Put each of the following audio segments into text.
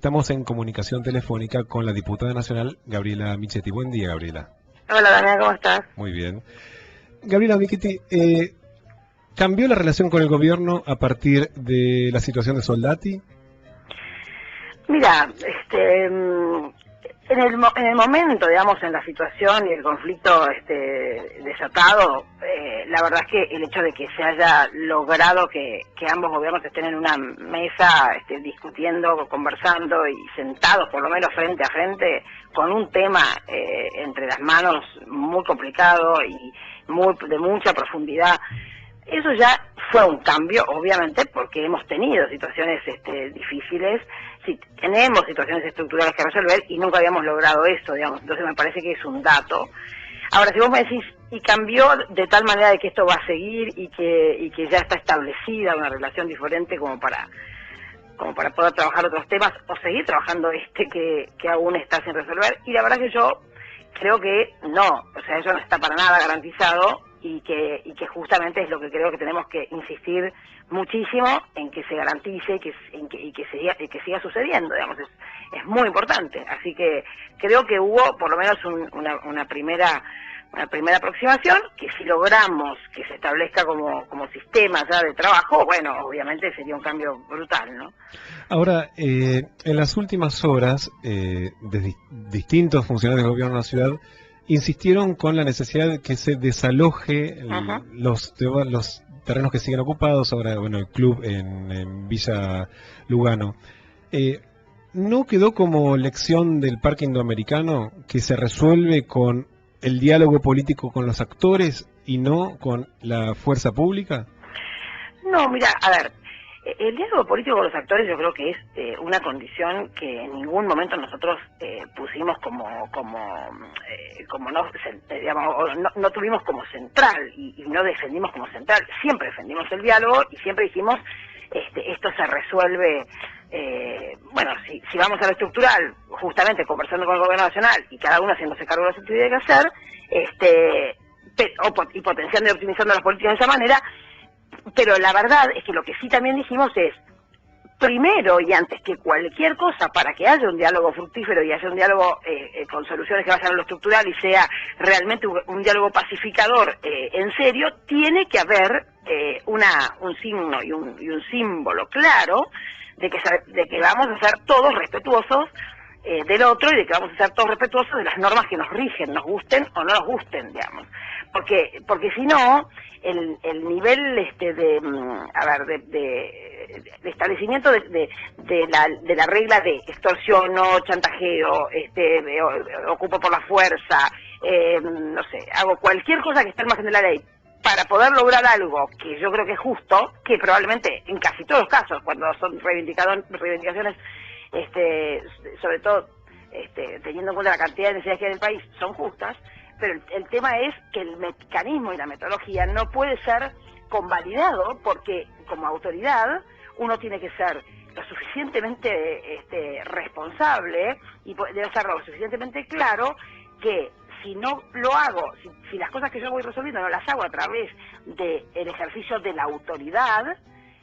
estamos en comunicación telefónica con la diputada nacional Gabriela Michetti. Buen día, Gabriela. Hola, Damián, ¿cómo estás? Muy bien. Gabriela Michetti, ¿cambió la relación con el gobierno a partir de la situación de Soldati? Mira, en el momento, digamos, en la situación y el conflicto desatado, la verdad es que el hecho de que se haya logrado que ambos gobiernos estén en una mesa discutiendo, conversando y sentados por lo menos frente a frente con un tema entre las manos muy complicado y de mucha profundidad, eso ya fue un cambio, obviamente, porque hemos tenido situaciones difíciles, sí, tenemos situaciones estructurales que resolver y nunca habíamos logrado eso, digamos. Entonces me parece que es un dato. Ahora, si vos me decís, y cambió de tal manera de que esto va a seguir y que ya está establecida una relación diferente como para poder trabajar otros temas o seguir trabajando que aún está sin resolver, y la verdad que yo creo que no, o sea, eso no está para nada garantizado y que justamente es lo que creo que tenemos que insistir muchísimo en que se garantice y que siga sucediendo, digamos, es muy importante. Así que creo que hubo por lo menos una primera aproximación, que si logramos que se establezca como sistema ya de trabajo, bueno, obviamente sería un cambio brutal, ¿no? Ahora, en las últimas horas, distintos funcionarios del gobierno de la ciudad insistieron con la necesidad de que se desaloje los terrenos que siguen ocupados. Ahora, bueno, el club en Villa Lugano. ¿No quedó como lección del Parque Indoamericano que se resuelve con el diálogo político con los actores y no con la fuerza pública? No, mira, a ver, el diálogo político con los actores yo creo que es una condición que en ningún momento nosotros pusimos no tuvimos como central y no defendimos como central. Siempre defendimos el diálogo y siempre dijimos esto se resuelve, bueno, si vamos a lo estructural, justamente conversando con el gobierno nacional y cada uno haciéndose cargo de las actividades que hacer, y potenciando y optimizando las políticas de esa manera. Pero la verdad es que lo que sí también dijimos es, primero y antes que cualquier cosa, para que haya un diálogo fructífero y haya un diálogo con soluciones que vayan a lo estructural y sea realmente un diálogo pacificador en serio, tiene que haber un signo y un símbolo claro de que vamos a ser todos respetuosos del otro y de que vamos a ser todos respetuosos de las normas que nos rigen, nos gusten o no nos gusten, digamos. Porque si no, el nivel de establecimiento de la regla de extorsiono, chantajeo, ocupo por la fuerza, no sé, hago cualquier cosa que esté al margen de la ley para poder lograr algo que yo creo que es justo, que probablemente en casi todos los casos, cuando son reivindicaciones, sobre todo teniendo en cuenta la cantidad de necesidades que hay en el país, son justas, pero el tema es que el mecanismo y la metodología no puede ser convalidado porque como autoridad uno tiene que ser lo suficientemente responsable y debe ser lo suficientemente claro que si no lo hago, si las cosas que yo voy resolviendo no las hago a través del ejercicio de la autoridad,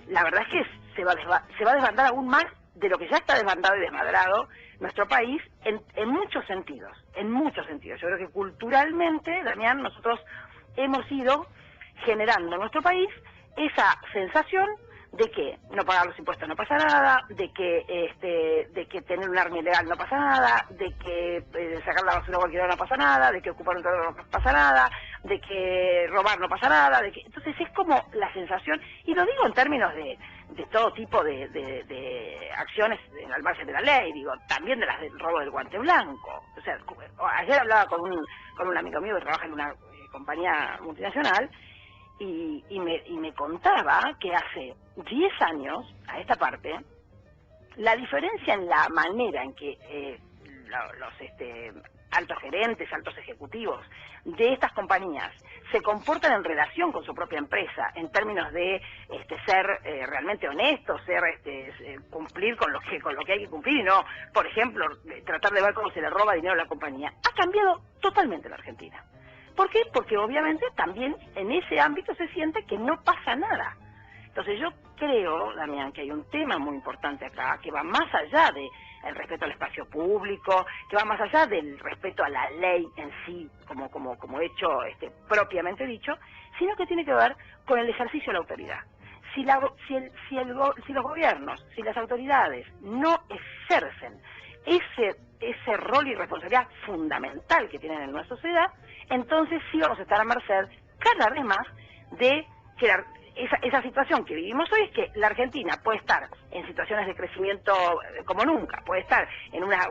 la verdad es que se va a desbandar aún más de lo que ya está desbandado y desmadrado nuestro país en muchos sentidos, Yo creo que culturalmente, Damián, nosotros hemos ido generando en nuestro país esa sensación de que no pagar los impuestos no pasa nada, de que tener un arma ilegal no pasa nada, de que sacar la basura a cualquier hora no pasa nada, de que ocupar un terreno no pasa nada, de que robar no pasa nada, entonces es como la sensación, y lo digo en términos de todo tipo de acciones al margen de la ley, digo, también de las del robo del guante blanco. O sea, ayer hablaba con un amigo mío que trabaja en una compañía multinacional y me contaba que hace 10 años a esta parte la diferencia en la manera en que los altos gerentes, altos ejecutivos de estas compañías se comportan en relación con su propia empresa, en términos de ser realmente honestos, cumplir con lo que hay que cumplir y no, por ejemplo, tratar de ver cómo se le roba dinero a la compañía, ha cambiado totalmente la Argentina. ¿Por qué? Porque obviamente también en ese ámbito se siente que no pasa nada. Entonces yo creo, Damián, que hay un tema muy importante acá, que va más allá de el respeto al espacio público, que va más allá del respeto a la ley en sí, como hecho propiamente dicho, sino que tiene que ver con el ejercicio de la autoridad. Si los gobiernos, si las autoridades no ejercen ese rol y responsabilidad fundamental que tienen en nuestra sociedad, entonces sí vamos a estar a merced cada vez más de que esa situación que vivimos hoy, es que la Argentina puede estar en situaciones de crecimiento como nunca, puede estar en una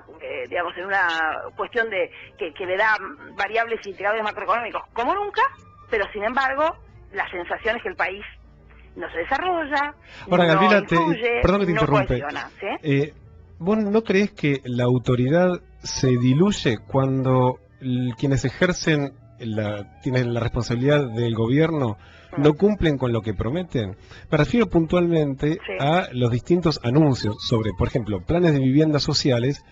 cuestión de que le da variables e indicadores macroeconómicos como nunca, pero sin embargo la sensación es que el país no se desarrolla, ahora, Gabriela, influye, perdón que te no interrumpe. cohesiona, ¿sí? ¿Vos no crees que la autoridad se diluye cuando quienes ejercen tienen la responsabilidad del gobierno no cumplen con lo que prometen? Me refiero puntualmente a los distintos anuncios sobre, por ejemplo, planes de viviendas sociales,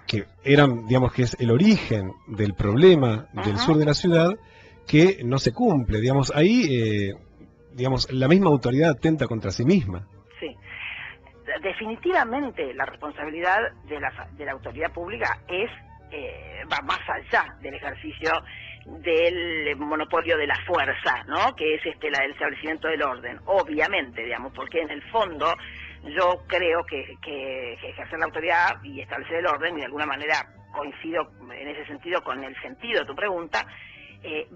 que eran, digamos, que es el origen del problema del sur de la ciudad, que no se cumple. Digamos, ahí, la misma autoridad atenta contra sí misma. Sí. Definitivamente la responsabilidad de la autoridad pública va más allá del ejercicio del monopolio de la fuerza, ¿no? Que es la del establecimiento del orden, obviamente, digamos, porque en el fondo yo creo que ejercer la autoridad y establecer el orden, y de alguna manera coincido en ese sentido con el sentido de tu pregunta,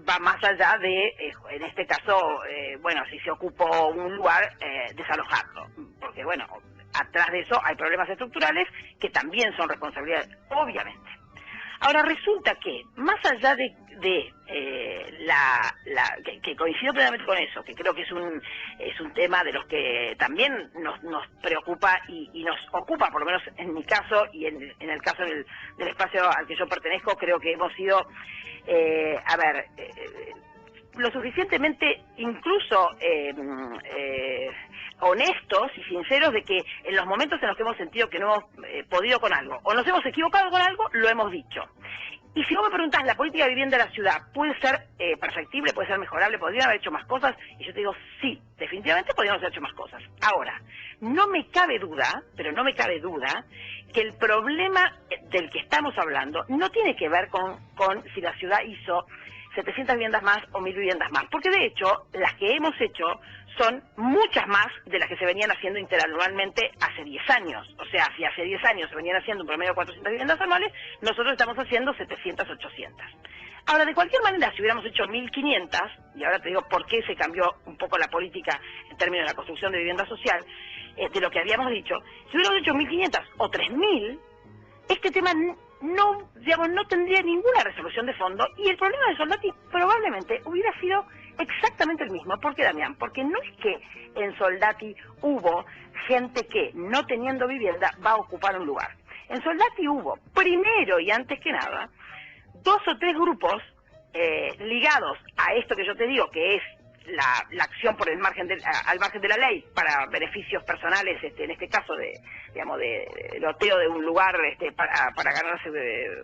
va más allá de, en este caso, si se ocupó un lugar, desalojarlo, porque atrás de eso hay problemas estructurales que también son responsabilidad, obviamente. Ahora resulta que, más allá de que coincido plenamente con eso, que creo que es un tema de los que también nos preocupa y nos ocupa, por lo menos en mi caso y en el caso del espacio al que yo pertenezco, creo que hemos sido, lo suficientemente incluso honestos y sinceros de que en los momentos en los que hemos sentido que no hemos podido con algo o nos hemos equivocado con algo, lo hemos dicho. Y si vos me preguntás, ¿la política de vivienda de la ciudad puede ser perfectible, puede ser mejorable, podrían haber hecho más cosas? Y yo te digo, sí, definitivamente podríamos haber hecho más cosas. Ahora, no me cabe duda, que el problema del que estamos hablando no tiene que ver con si la ciudad hizo 700 viviendas más o 1000 viviendas más, porque de hecho las que hemos hecho son muchas más de las que se venían haciendo interanualmente hace 10 años. O sea, si hace 10 años se venían haciendo un promedio de 400 viviendas anuales, nosotros estamos haciendo 700, 800. Ahora, de cualquier manera, si hubiéramos hecho 1500, y ahora te digo por qué se cambió un poco la política en términos de la construcción de vivienda social, de lo que habíamos dicho, si hubiéramos hecho 1500 o 3000, este tema no tendría ninguna resolución de fondo, y el problema de Soldati probablemente hubiera sido exactamente el mismo. ¿Por qué, Damián? Porque no es que en Soldati hubo gente que, no teniendo vivienda, va a ocupar un lugar. En Soldati hubo, primero y antes que nada, 2 o 3 grupos ligados a esto que yo te digo, que es la acción por al margen de la ley para beneficios personales, en este caso de loteo de un lugar para ganarse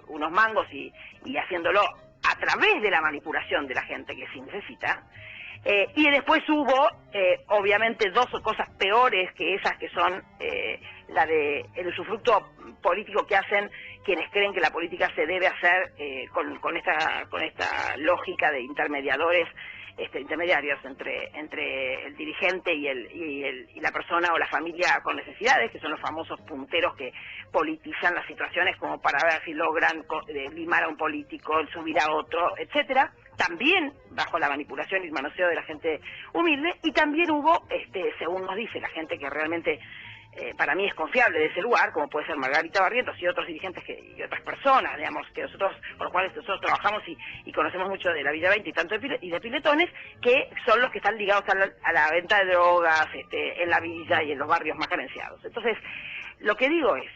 unos mangos y haciéndolo a través de la manipulación de la gente que sí necesita. Y después hubo, obviamente, 2 cosas peores que esas, que son la de el usufructo político que hacen quienes creen que la política se debe hacer con esta lógica de intermediarios entre el dirigente y la persona o la familia con necesidades, que son los famosos punteros que politizan las situaciones como para ver si logran limar a un político, subir a otro, etcétera. También bajo la manipulación y el manoseo de la gente humilde, y también hubo, según nos dice la gente que realmente para mí es confiable de ese lugar, como puede ser Margarita Barrientos y otros dirigentes y otras personas, con los cuales nosotros trabajamos y conocemos mucho de la Villa 20 y de Piletones, que son los que están ligados a la venta de drogas en la villa y en los barrios más carenciados. Entonces, lo que digo es,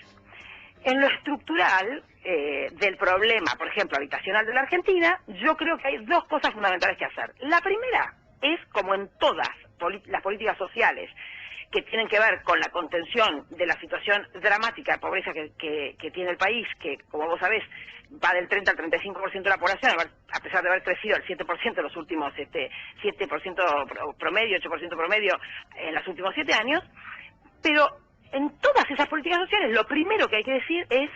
en lo estructural del problema, por ejemplo, habitacional de la Argentina, yo creo que hay 2 cosas fundamentales que hacer. La primera es, como en todas las políticas sociales que tienen que ver con la contención de la situación dramática de pobreza que tiene el país, que, como vos sabés, va del 30 al 35% de la población, a pesar de haber crecido el 7% en los últimos 7% promedio, 8% promedio en los últimos 7 años. Pero en todas esas políticas sociales, lo primero que hay que decir es,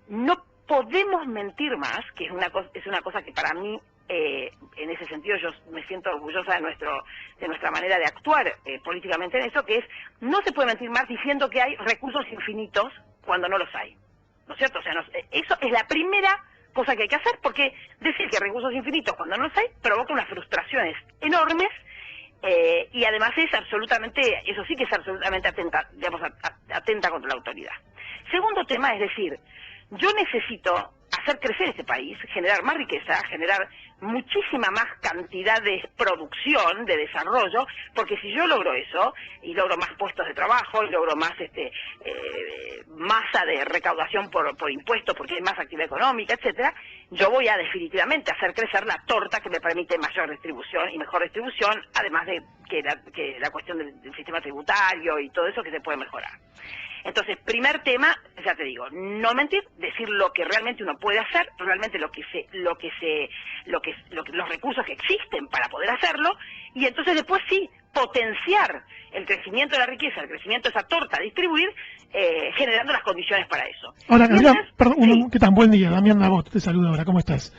no podemos mentir más, que es una cosa que para mí, en ese sentido, yo me siento orgullosa de nuestra manera de actuar políticamente en eso, que es, no se puede mentir más diciendo que hay recursos infinitos cuando no los hay, ¿no es cierto? O sea, eso es la primera cosa que hay que hacer, porque decir que hay recursos infinitos cuando no los hay provoca unas frustraciones enormes, y además es absolutamente, eso sí que es absolutamente atenta, digamos, atenta contra la autoridad. Segundo tema es decir, yo necesito hacer crecer este país, generar más riqueza, generar muchísima más cantidad de producción, de desarrollo, porque si yo logro eso, y logro más puestos de trabajo, y logro más masa de recaudación por impuestos, porque hay más actividad económica, etcétera, yo voy a definitivamente hacer crecer la torta que me permite mayor distribución y mejor distribución, además de que la cuestión del sistema tributario y todo eso que se puede mejorar. Entonces, primer tema, ya te digo, no mentir, decir lo que realmente uno puede hacer, realmente los recursos que existen para poder hacerlo, y entonces después sí, potenciar el crecimiento de la riqueza, el crecimiento de esa torta a distribuir, generando las condiciones para eso. Ahora, Gabriela, perdón, sí. ¿Qué tal? Buen día, Damián Nabot, te saludo ahora, ¿cómo estás?